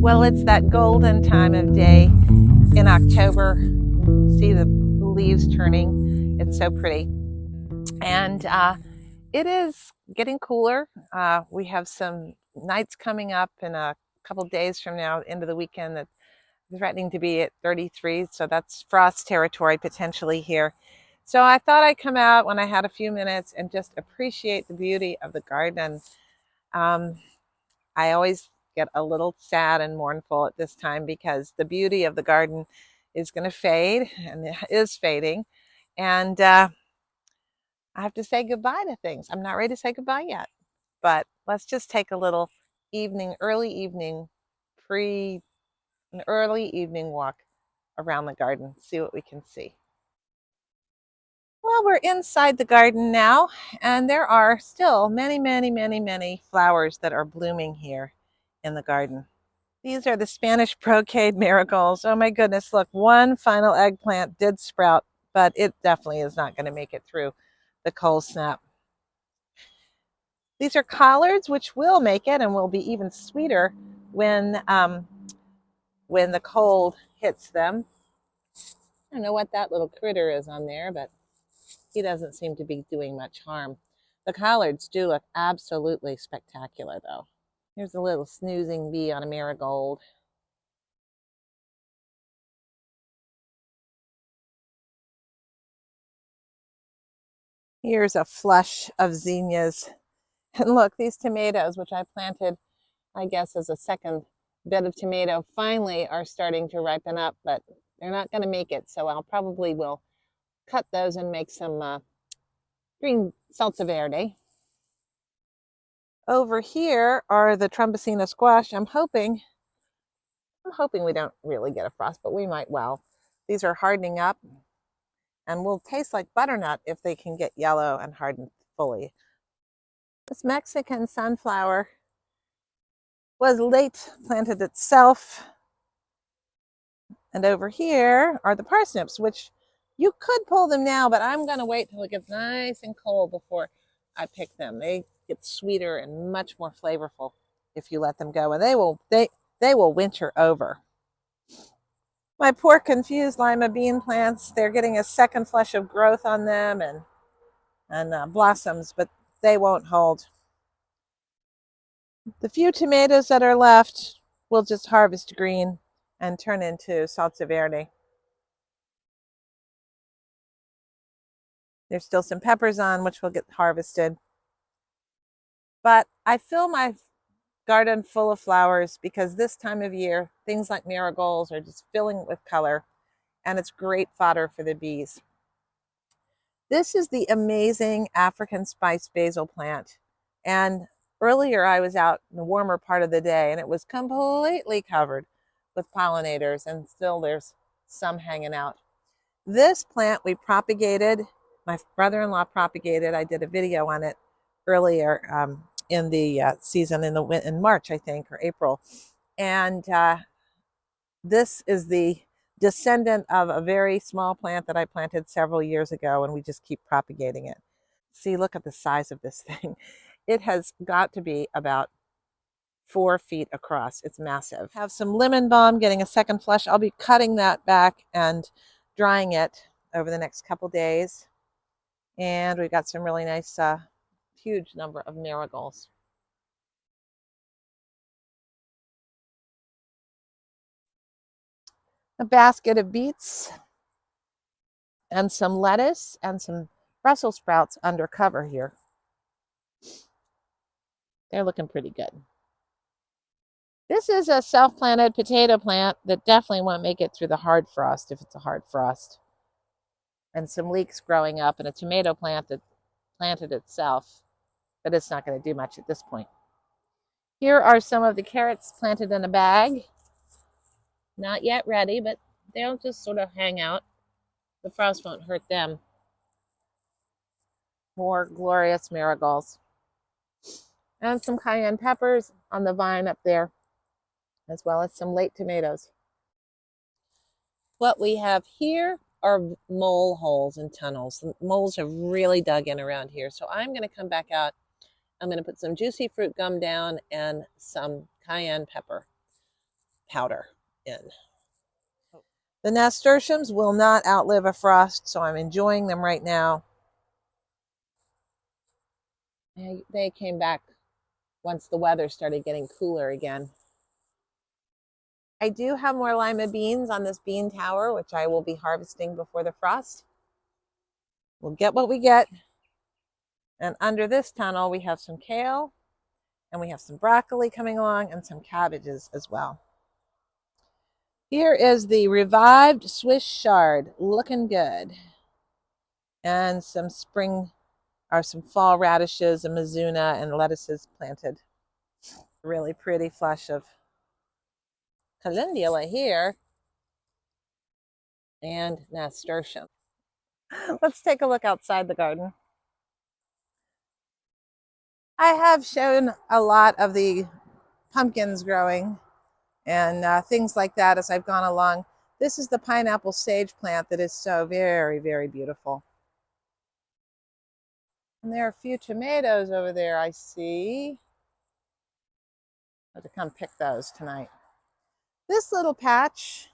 Well, it's that golden time of day in October. See the leaves turning. It's so pretty. And it is getting cooler. We have some nights coming up in a couple days from now, into the weekend, that threatening to be at 33. So that's frost territory potentially here. So I thought I'd come out when I had a few minutes and just appreciate the beauty of the garden. Um, I always get a little sad and mournful at this time because the beauty of the garden is going to fade and it is fading. And I have to say goodbye to things. I'm not ready to say goodbye yet, but let's just take a little early evening, an early evening walk around the garden, see what we can see. Well, we're inside the garden now, and there are still many, many, many, many flowers that are blooming here in the garden. These are the Spanish brocade marigolds. Oh my goodness, look, one final eggplant did sprout, but it definitely is not going to make it through the cold snap. These are collards, which will make it and will be even sweeter when the cold hits them. I don't know what that little critter is on there, but he doesn't seem to be doing much harm. The collards do look absolutely spectacular, though. Here's a little snoozing bee on a marigold. Here's a flush of zinnias. And look, these tomatoes, which I planted, I guess, as a second bed of tomato, finally are starting to ripen up, but they're not going to make it. So I'll probably will cut those and make some green salsa verde. Over here are the Trumbicina squash. I'm hoping we don't really get a frost, but we might well. These are hardening up and will taste like butternut if they can get yellow and harden fully. This Mexican sunflower was late planted itself. And over here are the parsnips, which you could pull them now, but I'm going to wait till it gets nice and cold before I pick them. They get sweeter and much more flavorful if you let them go, and they will winter over. My poor confused lima bean plants, they're getting a second flush of growth on them and blossoms, but they won't hold. The few tomatoes that are left, we'll just harvest green and turn into salsa verde. There's still some peppers on, which will get harvested. But I fill my garden full of flowers because this time of year, things like marigolds are just filling with color, and it's great fodder for the bees. This is the amazing African spice basil plant. And earlier I was out in the warmer part of the day and it was completely covered with pollinators, and still there's some hanging out. This plant we propagated, my brother-in-law propagated. I did a video on it earlier in the season in March, I think, or April. And this is the descendant of a very small plant that I planted several years ago, and we just keep propagating it. See, look at the size of this thing. It has got to be about 4 feet across. It's massive. Have some lemon balm getting a second flush. I'll be cutting that back and drying it over the next couple days. And we've got some really nice, huge number of marigolds. A basket of beets and some lettuce and some Brussels sprouts under cover here. They're looking pretty good. This is a self-planted potato plant that definitely won't make it through the hard frost if it's a hard frost. And some leeks growing up, and a tomato plant that planted itself, but it's not going to do much at this point. Here are some of the carrots planted in a bag. Not yet ready, but they'll just sort of hang out. The frost won't hurt them. More glorious marigolds. And some cayenne peppers on the vine up there, as well as some late tomatoes. What we have here are mole holes and tunnels. The moles have really dug in around here. So I'm going to come back out. I'm going to put some juicy fruit gum down and some cayenne pepper. powder in. The nasturtiums will not outlive a frost, so I'm enjoying them right now. They came back once the weather started getting cooler again. I do have more lima beans on this bean tower, which I will be harvesting before the frost. We'll get what we get. And under this tunnel, we have some kale, and we have some broccoli coming along, and some cabbages as well. Here is the revived Swiss chard, looking good. And some spring, or some fall radishes and mizuna and lettuces planted. Really pretty flush of calendula here and nasturtium. Let's take a look outside the garden. I have shown a lot of the pumpkins growing and things like that as I've gone along. This is the pineapple sage plant that is so very, very beautiful. And there are a few tomatoes over there I see. I have to come pick those tonight. This little patch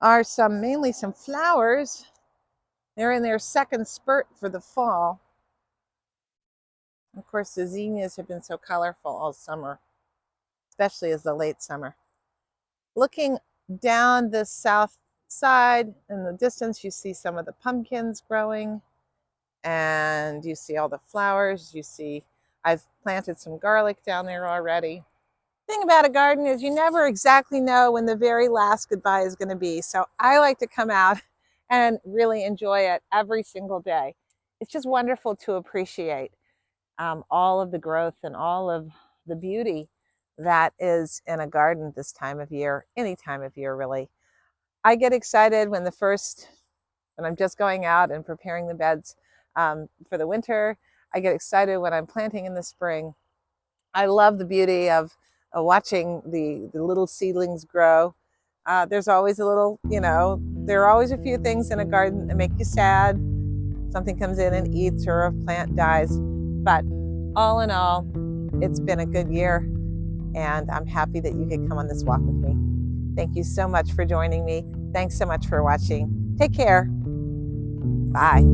are mainly some flowers. They're in their second spurt for the fall. Of course, the zinnias have been so colorful all summer, especially as the late summer. Looking down the south side in the distance, you see some of the pumpkins growing, and you see all the flowers. You see I've planted some garlic down there already. The thing about a garden is you never exactly know when the very last goodbye is going to be. So I like to come out and really enjoy it every single day. It's just wonderful to appreciate all of the growth and all of the beauty that is in a garden this time of year, any time of year really. I get excited when I'm just going out and preparing the beds for the winter. I get excited when I'm planting in the spring. I love the beauty of watching the little seedlings grow. There's always a little, there are always a few things in a garden that make you sad. Something comes in and eats, or a plant dies. But all in all, it's been a good year, and I'm happy that you could come on this walk with me. Thank you so much for joining me. Thanks so much for watching. Take care. Bye.